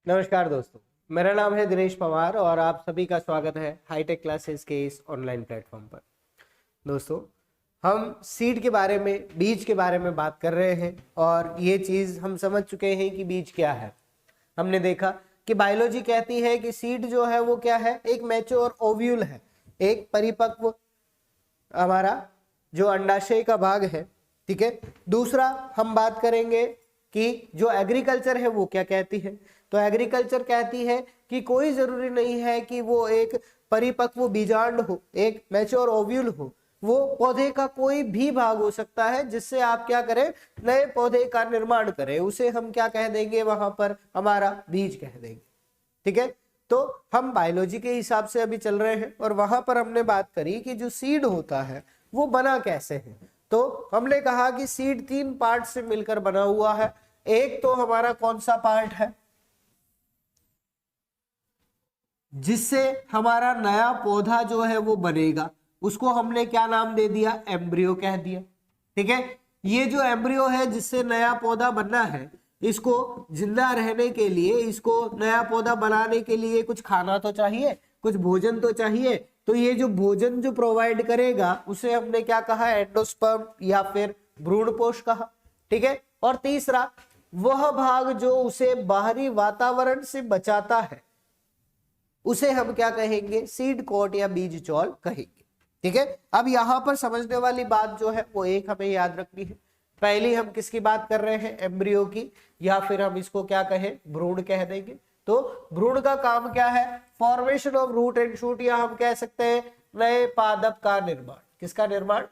नमस्कार दोस्तों, मेरा नाम है दिनेश पवार और आप सभी का स्वागत है हाईटेक क्लासेस के इस ऑनलाइन प्लेटफॉर्म पर। दोस्तों, हम सीड के बारे में, बीज के बारे में बात कर रहे हैं और ये चीज़ हम समझ चुके हैं कि बीज क्या है। हमने देखा कि बायोलॉजी कहती है कि सीड जो है वो क्या है, एक मैच्योर ओव्यूल है, एक परिपक्व हमारा जो अंडाशय का भाग है। ठीक है। दूसरा हम बात करेंगे कि जो एग्रीकल्चर है वो क्या कहती है। तो एग्रीकल्चर कहती है कि कोई जरूरी नहीं है कि वो एक परिपक्व बीजांड हो, एक मैच्योर ओव्यूल हो, वो पौधे का कोई भी भाग हो सकता है जिससे आप क्या करें, नए पौधे का निर्माण करें। उसे हम क्या कह देंगे, वहां पर हमारा बीज कह देंगे। ठीक है। तो हम बायोलॉजी के हिसाब से अभी चल रहे हैं और वहां पर हमने बात करी कि जो सीड होता है वो बना कैसे है। तो हमने कहा कि सीड 3 पार्ट से मिलकर बना हुआ है। एक तो हमारा कौन सा पार्ट है जिससे हमारा नया पौधा जो है वो बनेगा, उसको हमने क्या नाम दे दिया, एम्ब्रियो कह दिया। ठीक है। ये जो एम्ब्रियो है जिससे नया पौधा बनना है, इसको जिंदा रहने के लिए, इसको नया पौधा बनाने के लिए कुछ खाना तो चाहिए, कुछ भोजन तो चाहिए। तो ये जो भोजन जो प्रोवाइड करेगा उसे हमने क्या कहा, एंडोस्पर्म या फिर भ्रूणपोष कहा। ठीक है। और तीसरा, वह भाग जो उसे बाहरी वातावरण से बचाता है उसे हम क्या कहेंगे, सीड कोट या बीज चौल कहेंगे। ठीक है। अब यहां पर समझने वाली बात जो है वो एक हमें याद रखनी है। पहले हम किसकी बात कर रहे हैं, एम्ब्रियो की, या फिर हम इसको क्या कहें, भ्रूण कह देंगे। तो भ्रूण का काम क्या है, formation of root and shoot, या हम कह सकते हैं नए पादप का निर्माण। किसका निर्माण,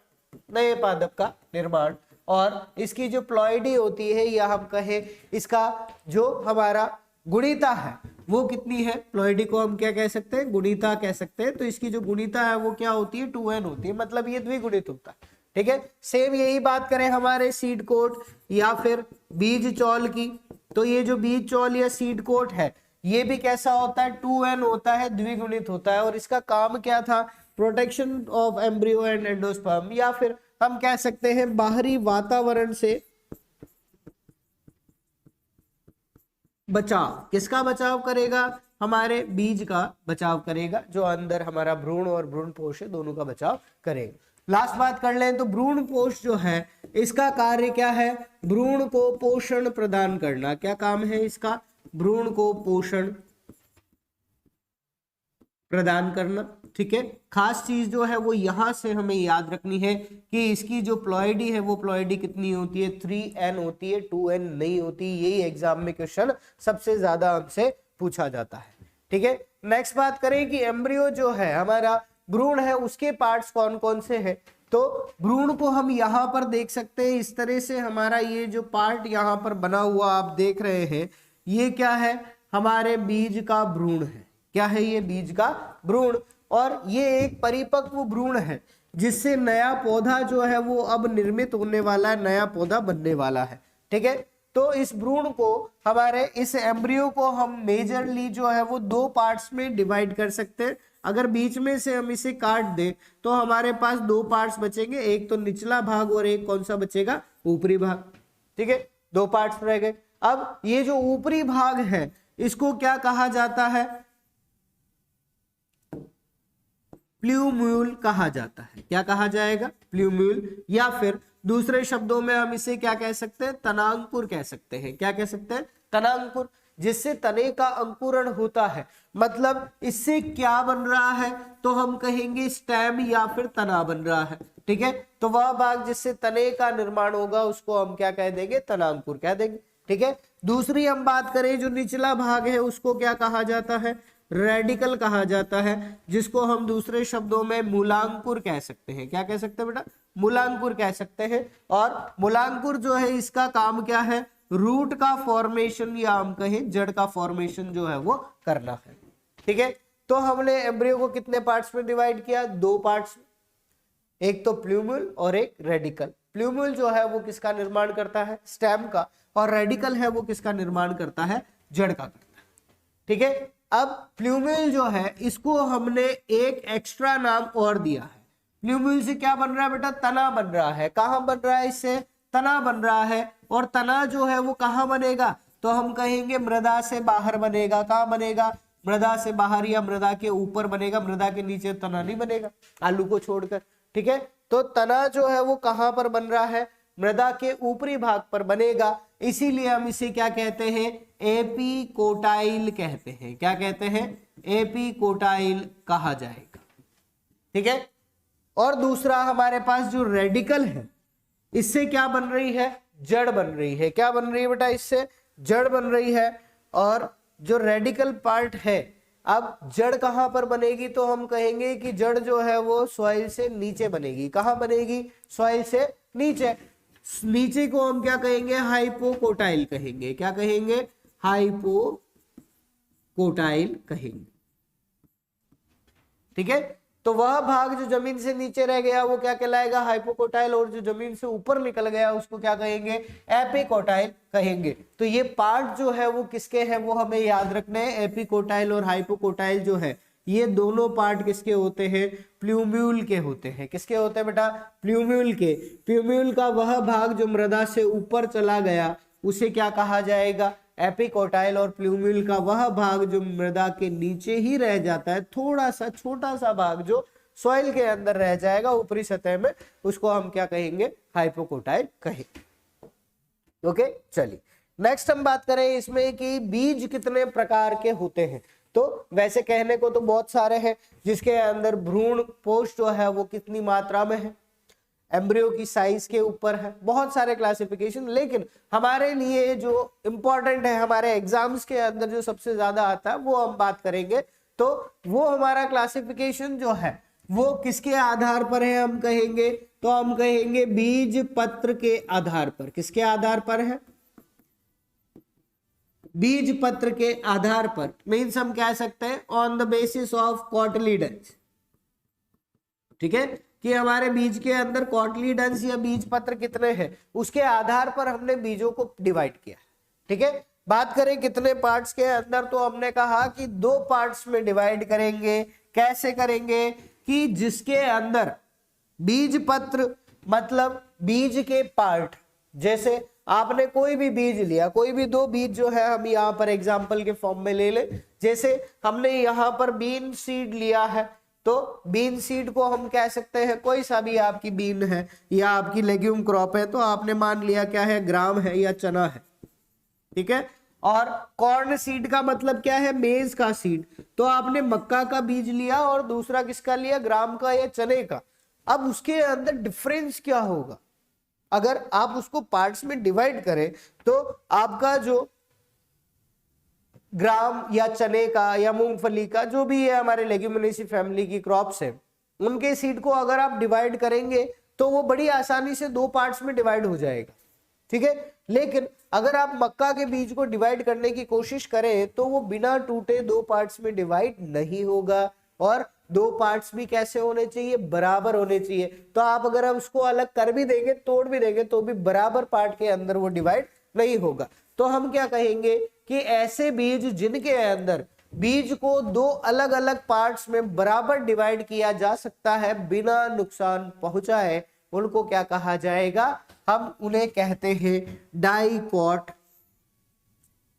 नए पादप का निर्माण। और इसकी जो प्लॉइडी होती है, या हम कहें इसका जो हमारा गुणिता है वो कितनी है, प्लॉइडी को हम क्या कह सकते हैं, गुणिता कह सकते हैं। तो इसकी जो गुणिता है वो क्या होती है, 2n होती है, मतलब ये द्विगुणित होता है। ठीक है। सेम यही बात करें हमारे सीड कोट या फिर बीज चौल की, तो ये जो बीज चौल या सीड कोट है ये भी कैसा होता है, 2n होता है, द्विगुणित होता है। और इसका काम क्या था, protection of embryo and endosperm, या फिर हम कह सकते हैं बाहरी वातावरण से बचाव। किसका बचाव करेगा, हमारे बीज का बचाव करेगा, जो अंदर हमारा भ्रूण और भ्रूणपोष है दोनों का बचाव करेगा। लास्ट बात कर लें तो भ्रूणपोष जो है इसका कार्य क्या है, भ्रूण को पोषण प्रदान करना। क्या काम है इसका, भ्रूण को पोषण प्रदान करना। ठीक है। खास चीज जो है वो यहां से हमें याद रखनी है कि इसकी जो प्लॉइडी है वो प्लॉइडी कितनी होती है, 3n होती है, 2n नहीं होती। यही एग्जाम में क्वेश्चन सबसे ज्यादा हमसे पूछा जाता है। ठीक है। नेक्स्ट बात करें कि एम्ब्रियो जो है हमारा भ्रूण है, उसके पार्ट्स कौन कौन से हैं। तो भ्रूण को हम यहाँ पर देख सकते हैं, इस तरह से हमारा ये जो पार्ट यहाँ पर बना हुआ आप देख रहे हैं, ये क्या है, हमारे बीज का भ्रूण है। क्या है ये, बीज का भ्रूण। और ये एक परिपक्व भ्रूण है जिससे नया पौधा जो है वो अब निर्मित होने वाला है, नया पौधा बनने वाला है। ठीक है। तो इस भ्रूण को, हमारे इस एम्ब्रियो को हम मेजरली जो है वो 2 पार्ट्स में डिवाइड कर सकते हैं। अगर बीच में से हम इसे काट दें तो हमारे पास 2 पार्ट्स बचेंगे, एक तो निचला भाग और एक कौन सा बचेगा, ऊपरी भाग। ठीक है। 2 पार्ट्स रह गए। अब ये जो ऊपरी भाग है इसको क्या कहा जाता है, प्ल्यूम्यूल कहा जाता है। क्या कहा जाएगा, प्ल्यूम्यूल। या फिर दूसरे शब्दों में हम इसे क्या कह सकते हैं, तनांकुर कह सकते हैं। क्या कह सकते हैं, तनांकुर, जिससे तने का अंकुरण होता है। मतलब इससे क्या बन रहा है, तो हम कहेंगे स्टेम या फिर तना बन रहा है। ठीक है। तो वह भाग जिससे तने का निर्माण होगा उसको हम क्या कह देंगे, तनांकुर कह देंगे। ठीक है। दूसरी हम बात करें, जो निचला भाग है उसको क्या कहा जाता है, रेडिकल कहा जाता है, जिसको हम दूसरे शब्दों में मूलांकुर कह सकते हैं। क्या कह सकते हैं बेटा, मूलांकुर कह सकते हैं। और मूलांकुर जो है इसका काम क्या है, रूट का फॉर्मेशन, या हम कहें जड़ का फॉर्मेशन जो है वो करना है। ठीक है। तो हमने एम्ब्रियो को कितने पार्ट्स में डिवाइड किया, 2 पार्ट्स में, एक तो प्ल्यूम्यूल और एक रेडिकल। प्ल्यूम्यूल जो है वो किसका निर्माण करता है, स्टेम का, और रेडिकल है वो किसका निर्माण करता है, जड़ का करता है। ठीक है। अब प्ल्यूम्यूल जो है इसको हमने एक एक्स्ट्रा नाम और दिया है। प्ल्यूम्यूल से क्या बन रहा है बेटा, तना बन रहा है। कहां बन रहा है, इससे तना बन रहा है। और तना जो है वो कहां बनेगा, तो हम कहेंगे मृदा से बाहर बनेगा। कहाँ बनेगा? मृदा से बाहर या मृदा के ऊपर बनेगा, मृदा के नीचे तना नहीं बनेगा, आलू को छोड़कर। ठीक है, तो तना जो है वो कहां पर बन रहा है? मृदा के ऊपरी भाग पर बनेगा, इसीलिए हम इसे क्या कहते हैं? एपिकोटाइल कहते हैं। क्या कहते हैं? एपिकोटाइल कहा जाएगा। ठीक है, और दूसरा हमारे पास जो रेडिकल है, इससे क्या बन रही है? जड़ बन रही है। क्या बन रही है बेटा? इससे जड़ बन रही है। और जो रेडिकल पार्ट है, अब जड़ कहां पर बनेगी? तो हम कहेंगे कि जड़ जो है वो सॉइल से नीचे बनेगी। कहां बनेगी? सॉइल से नीचे। नीचे को हम क्या कहेंगे? हाइपोकोटाइल कहेंगे। क्या कहेंगे? हाइपोकोटाइल कहेंगे। ठीक है, तो वह भाग जो जमीन से नीचे रह गया वो क्या कहलाएगा? हाइपोकोटाइल। और जो जमीन से ऊपर निकल गया उसको क्या कहेंगे? एपिकोटाइल कहेंगे। तो ये पार्ट जो है वो किसके हैं वो हमें याद रखने हैं। एपिकोटाइल और हाइपोकोटाइल जो है ये दोनों पार्ट किसके होते हैं? प्लूम्यूल के होते हैं। किसके होते हैं बेटा? प्लूम्यूल के। प्लूम्यूल का वह भाग जो मृदा से ऊपर चला गया उसे क्या कहा जाएगा? एपिकोटाइल। और प्लूम्यूल का वह भाग जो मृदा के नीचे ही रह जाता है, थोड़ा सा छोटा सा भाग जो सॉइल के अंदर रह जाएगा ऊपरी सतह में, उसको हम क्या कहेंगे? हाइपोकोटाइल कहेंगे। ओके, चलिए नेक्स्ट हम बात करें इसमें कि बीज कितने प्रकार के होते हैं। तो वैसे कहने को तो बहुत सारे हैं, जिसके अंदर भ्रूण पोष जो है वो कितनी मात्रा में है, एम्ब्रियो की साइज के ऊपर है, बहुत सारे क्लासिफिकेशन। लेकिन हमारे लिए जो इंपॉर्टेंट है, हमारे एग्जाम्स के अंदर जो सबसे ज्यादा आता है वो हम बात करेंगे। तो वो हमारा क्लासिफिकेशन जो है वो किसके आधार पर है? हम कहेंगे तो हम कहेंगे बीज पत्र के आधार पर। किसके आधार पर है? बीज पत्र के आधार पर। मीन्स हम कह सकते हैं ऑन द बेसिस ऑफ कॉटलीडेंस। ठीक है, कि हमारे बीज के अंदर कॉटलीडेंस या बीज पत्र कितने हैं उसके आधार पर हमने बीजों को डिवाइड किया। ठीक है, बात करें कितने पार्ट्स के अंदर, तो हमने कहा कि 2 पार्ट्स में डिवाइड करेंगे। कैसे करेंगे? कि जिसके अंदर बीज पत्र मतलब बीज के पार्ट, जैसे आपने कोई भी बीज लिया, कोई भी 2 बीज जो है हम यहाँ पर एग्जाम्पल के फॉर्म में ले ले। जैसे हमने यहाँ पर बीन सीड लिया है, तो बीन सीड को हम कह सकते हैं कोई सा भी आपकी बीन है या आपकी लेग्यूम क्रॉप है, तो आपने मान लिया क्या है? ग्राम है या चना है। ठीक है, और कॉर्न सीड का मतलब क्या है? मेज का सीड। तो आपने मक्का का बीज लिया और दूसरा किसका लिया? ग्राम का या चने का। अब उसके अंदर डिफरेंस क्या होगा? अगर आप उसको पार्ट्स में डिवाइड करें तो आपका जो ग्राम या चने का या मूंगफली का जो भी है, हमारे लेग्यूमिनेसी फैमिली की क्रॉप्स है, उनके सीड को अगर आप डिवाइड करेंगे तो वो बड़ी आसानी से 2 पार्ट्स में डिवाइड हो जाएगा। ठीक है, लेकिन अगर आप मक्का के बीज को डिवाइड करने की कोशिश करें तो वो बिना टूटे 2 पार्ट्स में डिवाइड नहीं होगा। और 2 पार्ट्स भी कैसे होने चाहिए? बराबर होने चाहिए। तो आप अगर आप उसको अलग कर भी देंगे, तोड़ भी देंगे, तो भी बराबर पार्ट के अंदर वो डिवाइड नहीं होगा। तो हम क्या कहेंगे कि ऐसे बीज जिनके अंदर बीज को 2 अलग अलग पार्ट्स में बराबर डिवाइड किया जा सकता है बिना नुकसान पहुंचाए, उनको क्या कहा जाएगा? हम उन्हें कहते हैं डाइकॉट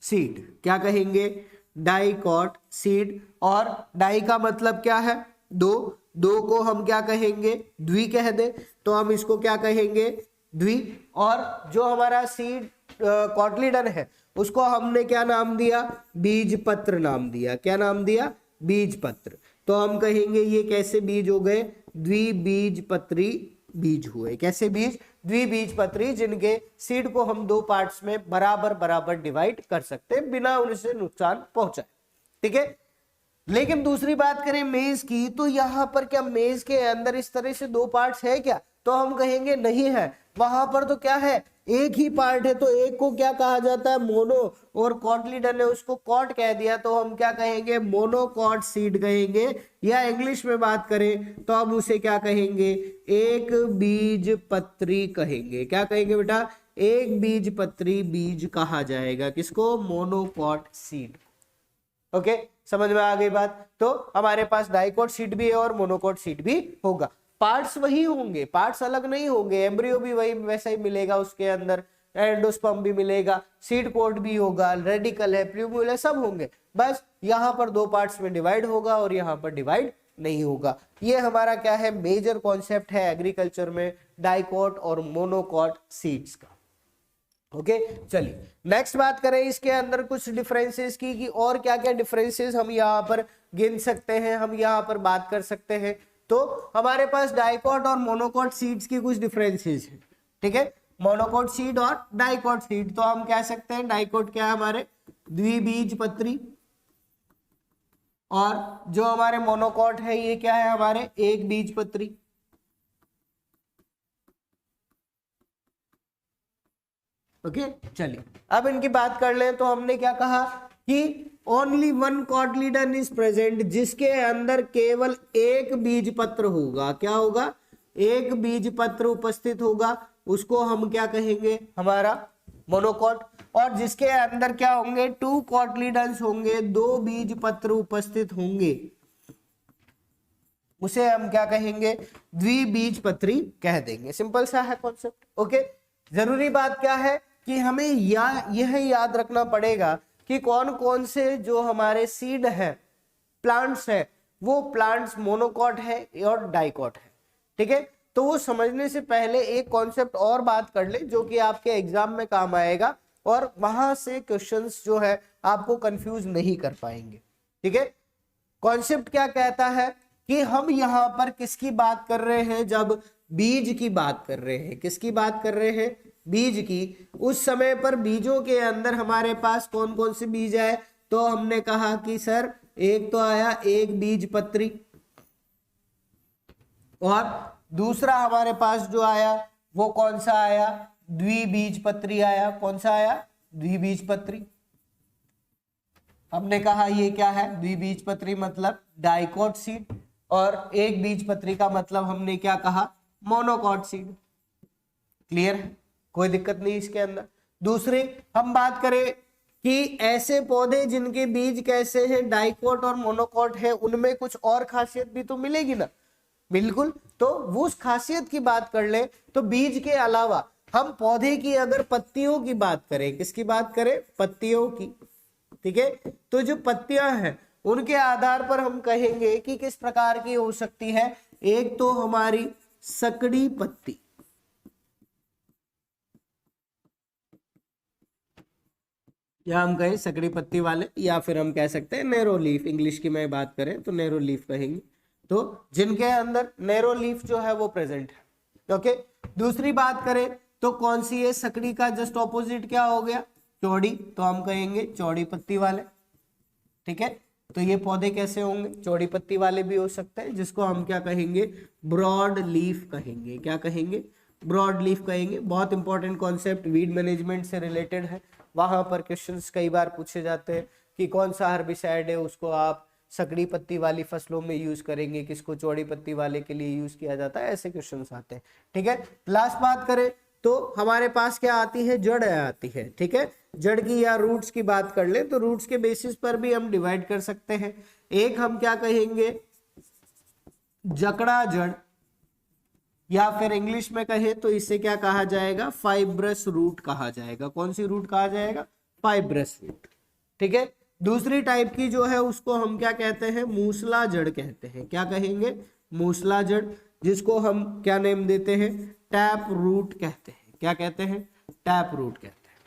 सीड। क्या कहेंगे? Dicot seed. और डाई का मतलब क्या है? 2 को हम क्या कहेंगे? द्वि कह दे, तो हम इसको क्या कहेंगे? द्वि। और जो हमारा सीड कॉटलीडन है उसको हमने क्या नाम दिया? बीज पत्र नाम दिया। क्या नाम दिया? बीज पत्र। तो हम कहेंगे ये कैसे बीज हो गए? द्विबीजपत्री बीज हुए। कैसे बीज? द्विबीजपत्री, जिनके सीड को हम 2 पार्ट्स में बराबर बराबर डिवाइड कर सकते हैं बिना उनसे नुकसान पहुंचाए। ठीक है, लेकिन दूसरी बात करें मेज की, तो यहाँ पर क्या मेज के अंदर इस तरह से 2 पार्ट्स है क्या? तो हम कहेंगे नहीं है। वहां पर तो क्या है? एक ही पार्ट है। तो एक को क्या कहा जाता है? मोनो। और कॉटलीडन ने उसको कॉट कह दिया, तो हम क्या कहेंगे? मोनोकॉट सीड कहेंगे। या इंग्लिश में बात करें तो हम उसे क्या कहेंगे? एक बीज पत्री कहेंगे। क्या कहेंगे बेटा? एक बीज पत्री बीज कहा जाएगा। किसको? Monocot seed. ओके, समझ में आ गई बात? तो हमारे पास डाइकॉट सीड भी है और मोनोकॉट सीड भी होगा। पार्ट्स वही होंगे, पार्ट्स अलग नहीं होंगे। एम्ब्रियो भी वही वैसा ही मिलेगा उसके अंदर। एंडोस्पर्म भी मिलेगा, सीड कोट भी होगा, रेडिकल है, प्लूम्यूल है, सब होंगे। बस यहाँ पर दो पार्ट्स में डिवाइड होगा और यहाँ पर डिवाइड नहीं होगा। ये हमारा क्या है, मेजर कॉन्सेप्ट है एग्रीकल्चर में डाइकोट और मोनोकोट सीड्स का। ओके चलिए नेक्स्ट बात करें इसके अंदर कुछ डिफरेंसेस की, कि और क्या क्या डिफरेंसेस हम यहाँ पर गिन सकते हैं, हम यहाँ पर बात कर सकते हैं। तो हमारे पास डाइकोट और मोनोकोट सीड्स की कुछ डिफरेंसेस हैं, ठीक है। मोनोकोट सीड और डाइकोट सीड, तो हम कह सकते हैं डाइकोट क्या है हमारे द्विबीजपत्री, और जो हमारे मोनोकोट है ये क्या है हमारे एक बीजपत्री। ओके चलिए अब इनकी बात कर लें। तो हमने क्या कहा कि only one cotyledon is present, जिसके अंदर केवल एक बीजपत्र होगा। क्या होगा, एक बीजपत्र उपस्थित होगा, उसको हम क्या कहेंगे, हमारा मोनोकोट। और जिसके अंदर क्या होंगे, टू कॉटलीडन्स होंगे, दो बीजपत्र उपस्थित होंगे, उसे हम क्या कहेंगे, द्विबीजपत्री कह देंगे। सिंपल सा है कॉन्सेप्ट। ओके जरूरी बात क्या है कि हमें यह याद रखना पड़ेगा कि कौन कौन से जो हमारे सीड है, प्लांट्स है, वो प्लांट्स मोनोकोट है और डाइकोट है, ठीक है। तो वो समझने से पहले एक कॉन्सेप्ट और बात कर ले जो कि आपके एग्जाम में काम आएगा, और वहां से क्वेश्चंस जो है आपको कंफ्यूज नहीं कर पाएंगे, ठीक है। कॉन्सेप्ट क्या कहता है कि हम यहाँ पर किसकी बात कर रहे हैं, जब बीज की बात कर रहे हैं, किसकी बात कर रहे हैं, बीज की। उस समय पर बीजों के अंदर हमारे पास कौन कौन से बीज है, तो हमने कहा कि सर एक तो आया एक बीजपत्री, और दूसरा हमारे पास जो आया वो कौन सा आया, द्विबीजपत्री आया। कौन सा आया, द्विबीजपत्री। हमने कहा ये क्या है, द्विबीजपत्री मतलब डाइकोट सीड, और एक बीजपत्री का मतलब हमने क्या कहा, मोनोकोट सीड। क्लियर है, कोई दिक्कत नहीं इसके अंदर। दूसरी हम बात करें कि ऐसे पौधे जिनके बीज कैसे हैं, डाइकोट और मोनोकोट है, उनमें कुछ और खासियत भी तो मिलेगी ना, बिल्कुल। तो वो उस खासियत की बात कर ले, तो बीज के अलावा हम पौधे की अगर पत्तियों की बात करें, किसकी बात करें, पत्तियों की, ठीक है। तो जो पत्तियां हैं उनके आधार पर हम कहेंगे कि किस प्रकार की हो सकती है। एक तो हमारी सकड़ी पत्ती, या हम कहें सकड़ी पत्ती वाले, या फिर हम कह सकते हैं नैरो लीफ, इंग्लिश की मैं बात करें तो नैरो लीफ कहेंगे। तो जिनके अंदर नैरो लीफ जो है वो प्रेजेंट है। ओके दूसरी बात करें तो कौन सी है, सकड़ी का जस्ट ऑपोजिट क्या हो गया, चौड़ी, तो हम कहेंगे चौड़ी पत्ती वाले, ठीक है। तो ये पौधे कैसे होंगे, चौड़ी पत्ती वाले भी हो सकते हैं, जिसको हम क्या कहेंगे, ब्रॉड लीफ कहेंगे। क्या कहेंगे, ब्रॉड लीफ कहेंगे। बहुत इंपॉर्टेंट कॉन्सेप्ट, वीड मैनेजमेंट से रिलेटेड है। वहां पर क्वेश्चंस कई बार पूछे जाते हैं कि कौन सा हर्बिसाइड है, उसको आप सकड़ी पत्ती वाली फसलों में यूज करेंगे, किसको चौड़ी पत्ती वाले के लिए यूज किया जाता है, ऐसे क्वेश्चंस आते हैं, ठीक है। लास्ट बात करें तो हमारे पास क्या आती है, जड़ आती है, ठीक है। जड़ की या रूट्स की बात कर ले तो रूट्स के बेसिस पर भी हम डिवाइड कर सकते हैं। एक हम क्या कहेंगे, जकड़ा जड़, या फिर इंग्लिश में कहे तो इसे क्या कहा जाएगा, फाइब्रस रूट कहा जाएगा। कौन सी रूट कहा जाएगा, फाइब्रस रूट, ठीक है। दूसरी टाइप की जो है उसको हम क्या कहते हैं, मूसला जड़ कहते हैं। क्या कहेंगे, मूसला जड़, जिसको हम क्या नेम देते हैं, टैप रूट कहते हैं। क्या कहते हैं, टैप रूट कहते हैं,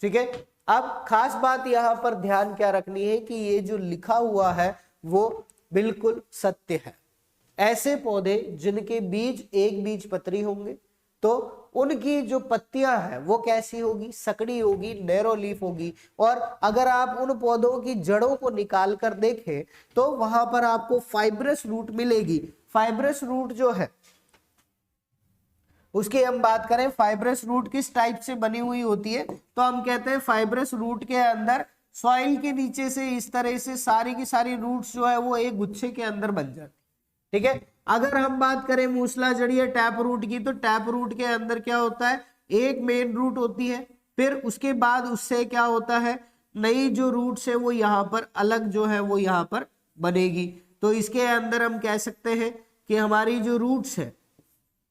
ठीक है। अब खास बात यहाँ पर ध्यान क्या रखनी है कि ये जो लिखा हुआ है वो बिल्कुल सत्य है। ऐसे पौधे जिनके बीज एक बीजपत्री होंगे तो उनकी जो पत्तियां हैं वो कैसी होगी, सकड़ी होगी, नैरो लीफ होगी। और अगर आप उन पौधों की जड़ों को निकाल कर देखें तो वहां पर आपको फाइब्रस रूट मिलेगी। फाइब्रस रूट जो है उसकी हम बात करें, फाइब्रस रूट किस टाइप से बनी हुई होती है, तो हम कहते हैं फाइब्रस रूट के अंदर सॉइल के नीचे से इस तरह से सारी की सारी रूट्स जो है वो एक गुच्छे के अंदर बन जाती, ठीक है। अगर हम बात करें मूसला जड़ी या टैप रूट की, तो टैप रूट के अंदर क्या होता है, एक मेन रूट होती है, फिर उसके बाद उससे क्या होता है, नई जो रूट्स है वो यहाँ पर अलग जो है वो यहाँ पर बनेगी। तो इसके अंदर हम कह सकते हैं कि हमारी जो रूट्स है,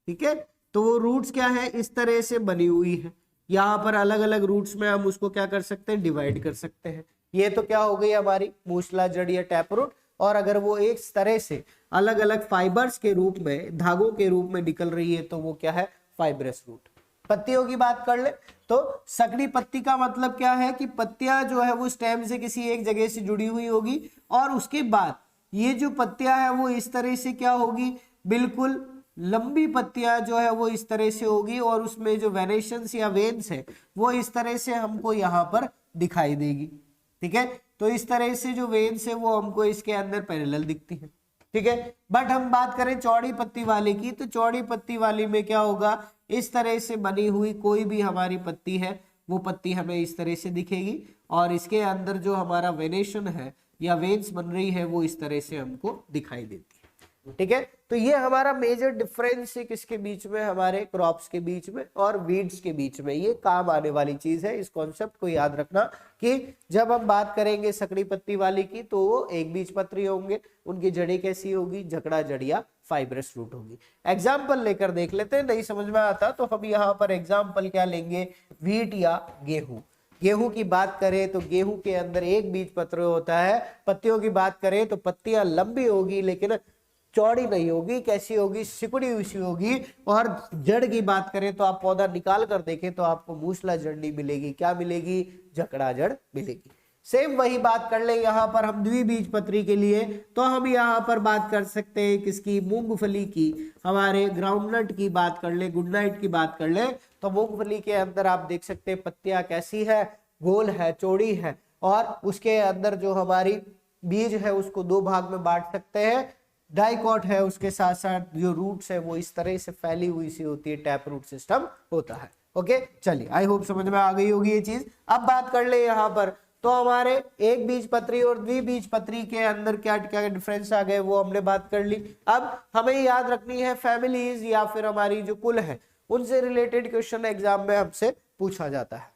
ठीक है, तो वो रूट्स क्या है, इस तरह से बनी हुई है। यहाँ पर अलग अलग रूट्स में हम उसको क्या कर सकते हैं, डिवाइड कर सकते हैं। ये तो क्या हो गई हमारी मूसला जड़ या टैप रूट। और अगर वो एक तरह से अलग अलग फाइबर्स के रूप में, धागों के रूप में निकल रही है तो वो क्या है, फाइब्रस रूट। पत्तियों की बात कर ले तो सकड़ी पत्ती का मतलब क्या है कि पत्तियां जो है वो स्टेम से किसी एक जगह से जुड़ी हुई होगी और उसके बाद ये जो पत्तियां है वो इस तरह से क्या होगी, बिल्कुल लंबी पत्तियां जो है वो इस तरह से होगी और उसमें जो वेनेशंस या वेन्स है वो इस तरह से हमको यहाँ पर दिखाई देगी। ठीक है, तो इस तरह से जो वेन्स है वो हमको इसके अंदर पैरेलल दिखती है। ठीक है, बट हम बात करें चौड़ी पत्ती वाले की तो चौड़ी पत्ती वाली में क्या होगा, इस तरह से बनी हुई कोई भी हमारी पत्ती है वो पत्ती हमें इस तरह से दिखेगी और इसके अंदर जो हमारा वेनेशन है या वेन्स बन रही है वो इस तरह से हमको दिखाई देती है। ठीक है, तो ये हमारा मेजर डिफरेंस है किसके बीच में, हमारे क्रॉप्स के बीच में और वीड्स के बीच में। ये काम आने वाली चीज है, इस कॉन्सेप्ट को याद रखना कि जब हम बात करेंगे सकड़ी पत्ती वाली की तो वो एक बीजपत्री होंगे, उनकी जड़ें कैसी होगी, जकड़ा जड़ या फाइब्रस रूट होगी। एग्जाम्पल लेकर देख लेते हैं, नहीं समझ में आता तो हम यहाँ पर एग्जाम्पल क्या लेंगे, व्हीट या गेहूं। गेहूं की बात करें तो गेहूं के अंदर एक बीज पत्र होता है। पत्तियों की बात करें तो पत्तियां लंबी होगी लेकिन चौड़ी नहीं होगी, कैसी होगी, सिकुड़ी हुई होगी। और जड़ की बात करें तो आप पौधा निकाल कर देखें तो आपको मूसला जड़ नहीं मिलेगी, क्या मिलेगी, जकड़ा जड़ मिलेगी। सेम वही बात कर ले यहाँ पर हम द्विबीजपत्री के लिए, तो हम यहाँ पर बात कर सकते हैं किसकी, मूंगफली की। हमारे ग्राउंडनट की बात कर ले, गुड नाइट की बात कर ले तो मूंगफली के अंदर आप देख सकते हैं पत्तियां कैसी है, गोल है, चौड़ी है और उसके अंदर जो हमारी बीज है उसको दो भाग में बांट सकते हैं। डाइकॉट है, उसके साथ साथ जो रूट्स है वो इस तरह से फैली हुई सी होती है, टैप रूट सिस्टम होता है। ओके, चलिए आई होप समझ में आ गई होगी ये चीज। अब बात कर ले यहाँ पर तो हमारे एक बीजपत्री और द्विबीजपत्री के अंदर क्या क्या डिफरेंस आ गए वो हमने बात कर ली। अब हमें याद रखनी है फैमिलीज या फिर हमारी जो कुल है उनसे रिलेटेड क्वेश्चन एग्जाम में हमसे पूछा जाता है।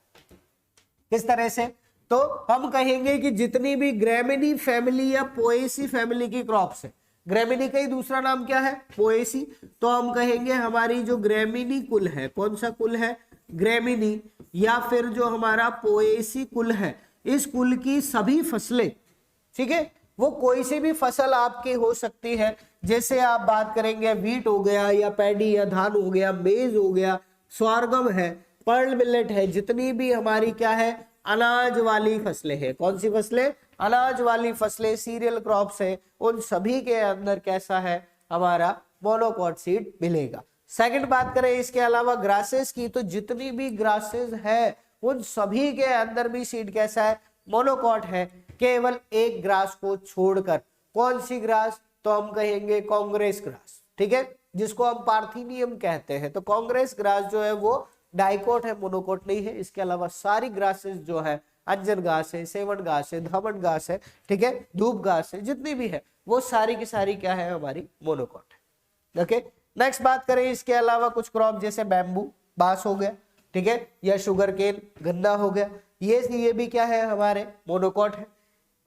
किस तरह से, तो हम कहेंगे कि जितनी भी ग्रेमिनी फैमिली या पोएसी फैमिली की क्रॉप्स है, ग्रेमिनी का ही दूसरा नाम क्या है, पोएसी, तो हम कहेंगे हमारी जो ग्रेमिनी कुल है, कौन सा कुल है, ग्रेमिनी या फिर जो हमारा पोएसी कुल है, इस कुल की सभी फसलें, ठीक है, वो कोई सी भी फसल आपकी हो सकती है। जैसे आप बात करेंगे व्हीट हो गया या पैडी या धान हो गया, मेज हो गया, स्वारगम है, पर्ल मिलेट है, जितनी भी हमारी क्या है, अनाज वाली फसलें हैं। कौन सी फसलें, अनाज वाली फसलें, सीरियल क्रॉप्स है, उन सभी के अंदर कैसा है, हमारा मोनोकॉट सीड मिलेगा। सेकंड बात करें इसके अलावा ग्रासेस की, तो जितनी भी ग्रासेस है उन सभी के अंदर भी सीड कैसा है, मोनोकॉट है, केवल एक ग्रास को छोड़कर। कौन सी ग्रास, तो हम कहेंगे कांग्रेस ग्रास, ठीक है, जिसको हम पार्थिनियम कहते हैं। तो कांग्रेस ग्रास जो है वो डाइकोट है, मोनोकोट नहीं है। इसके अलावा सारी ग्रासेस जो है, अंजन घास है, सेवन घास है, धमन घास है, ठीक है, धूप घास है, जितनी भी है वो सारी की सारी क्या है, हमारी मोनोकोट है। ओके, नेक्स्ट बात करें इसके अलावा कुछ क्रॉप जैसे बैम्बू, बांस हो गया, ठीक है, या शुगर केन, गन्ना हो गया, ये भी क्या है, हमारे मोनोकोट है।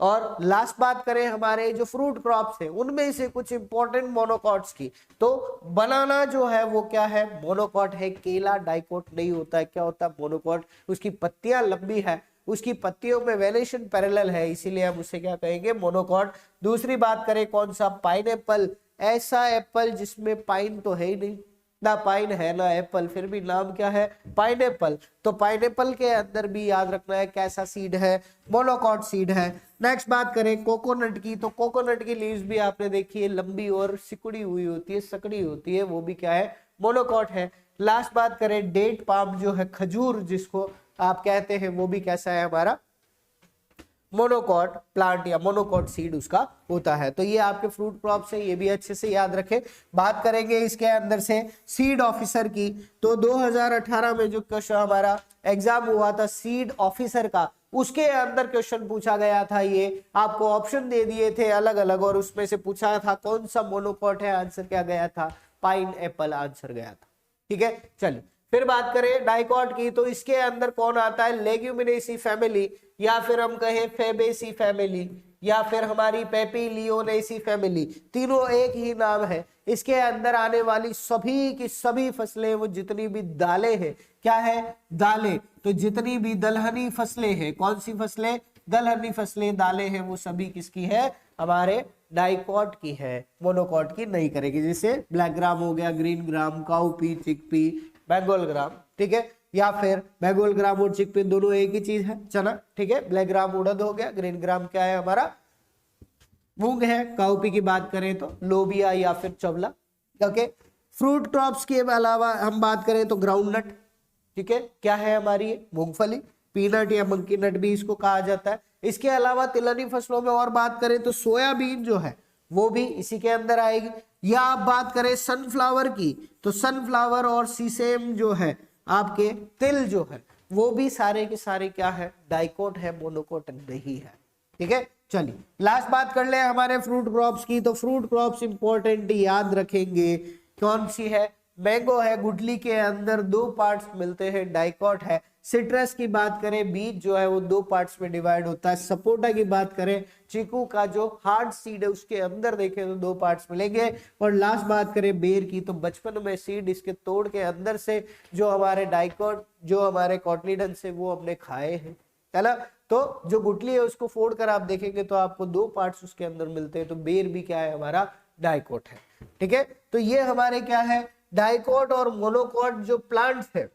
और लास्ट बात करें हमारे जो फ्रूट क्रॉप्स है उनमें से कुछ इंपॉर्टेंट मोनोकॉट्स की, तो बनाना जो है वो क्या है, मोनोकॉट है। केला डाइकोट नहीं होता है, क्या होता है, मोनोकॉट। उसकी पत्तियां लंबी है, उसकी पत्तियों में वेनेशन पैरेलल है, इसीलिए हम उसे क्या कहेंगे, मोनोकॉट। दूसरी बात करें कौन सा, पाइनएप्पल, ऐसा एप्पल जिसमें पाइन तो है ही नहीं, ना पाइन है ना एप्पल, फिर भी नाम क्या है, पाइनएप्पल। तो पाइनएप्पल के अंदर भी याद रखना है कैसा सीड है, मोनोकॉट सीड है। नेक्स्ट बात करें कोकोनट की, तो कोकोनट की लीव्स भी आपने देखी है, लंबी और सिकुड़ी हुई होती है, सकड़ी होती है, वो भी क्या है, मोनोकॉट है। लास्ट बात करें डेट पाम जो है, खजूर जिसको आप कहते हैं, वो भी कैसा है, हमारा मोनोकॉट प्लांट या मोनोकॉट सीड उसका होता है। तो ये आपके फ्रूट क्रॉप्स है, ये भी अच्छे से याद रखें। बात करेंगे इसके अंदर से सीड ऑफिसर की, तो 2018 में जो क्वेश्चन हमारा एग्जाम हुआ था सीड ऑफिसर का, उसके अंदर क्वेश्चन पूछा गया था। ये आपको ऑप्शन दे दिए थे अलग अलग और उसमें से पूछा था कौन सा मोनोकॉट है, आंसर क्या गया था, पाइन एप्पल आंसर गया था। ठीक है, चलिए फिर बात करें डाइकॉट की, तो इसके अंदर कौन आता है, लेग्यूमिनेसी फैमिली, या फिर हम कहें फेबेसी फैमिली, या फिर हमारी पेपिलियोनेसी फैमिली, तीनों एक ही नाम है। इसके अंदर आने वाली सभी की सभी फसलें, वो जितनी भी दालें हैं, क्या है, दालें, तो जितनी भी दलहनी फसलें हैं, कौन सी फसलें, दलहनी फसलें, दालें हैं, वो सभी किसकी है, हमारे डाइकॉट की है, मोनोकॉट की नहीं करेगी। जैसे ब्लैक ग्राम हो गया, green gram, cowpea, chickpea, Bengal gram, ठीक है, या फिर बंगाल ग्राम और चिकपी दोनों एक ही चीज है, चना, ठीक है। ब्लैक ग्राम उड़द हो गया, ग्रीन ग्राम क्या है हमारा, मूंग है। काउपी की बात करें तो लोबिया या फिर चवला, ओके। फ्रूट क्रॉप्स के अलावा हम बात करें तो ग्राउंडनट, ठीक है, क्या है हमारी मूंगफली, पीनट या मंकी नट भी इसको कहा जाता है। इसके अलावा तिलहनी फसलों में और बात करें तो सोयाबीन जो है वो भी इसी के अंदर आएगी। या आप बात करें सनफ्लावर की, तो सनफ्लावर और सीसेम जो है आपके तिल जो है वो भी सारे के सारे क्या है, डाइकोट है, मोनोकोट नहीं है, ठीक है। चलिए लास्ट बात कर ले हमारे फ्रूट क्रॉप्स की, तो फ्रूट क्रॉप्स इंपॉर्टेंट याद रखेंगे, कौन सी है, मैंगो है, गुठली के अंदर दो पार्ट्स मिलते हैं, डाइकोट है। सिट्रस की बात करें, बीज जो है वो दो पार्ट्स में डिवाइड होता है। सपोटा की बात करें, चीकू का जो हार्ड सीड है उसके अंदर देखें तो दो पार्ट्स मिलेंगे। और लास्ट बात करें बेर की, तो बचपन में सीड इसके तोड़ के अंदर से जो हमारे डाइकोट, जो हमारे कॉटलीडन से वो हमने खाए हैं, है ना। तो जो गुठली है उसको फोड़ कर आप देखेंगे तो आपको दो पार्ट्स उसके अंदर मिलते हैं, तो बेर भी क्या है, हमारा डाइकोट है, ठीक है। तो ये हमारे क्या है, डाइकोट और मोनोकोट जो प्लांट्स है,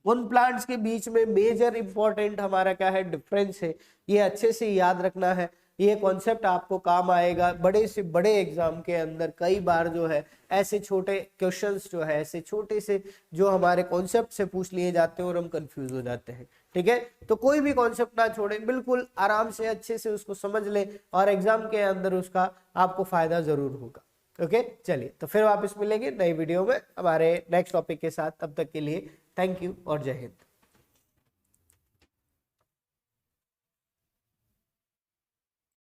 उन प्लांट्स के बीच में मेजर इंपॉर्टेंट हमारा क्या है, डिफरेंस है। ये अच्छे से याद रखना है, ये कॉन्सेप्ट आपको काम आएगा बड़े से बड़े एग्जाम के अंदर। कई बार जो है ऐसे छोटे क्वेश्चंस जो है, ऐसे छोटे से जो हमारे कॉन्सेप्ट से पूछ लिए जाते हैं और हम कंफ्यूज हो जाते हैं, ठीक है। तो कोई भी कॉन्सेप्ट ना छोड़ें, बिल्कुल आराम से अच्छे से उसको समझ लें और एग्जाम के अंदर उसका आपको फायदा जरूर होगा, ओके। चलिए तो फिर वापस मिलेंगे नई वीडियो में हमारे नेक्स्ट टॉपिक के साथ, तब तक के लिए थैंक यू और जय हिंद।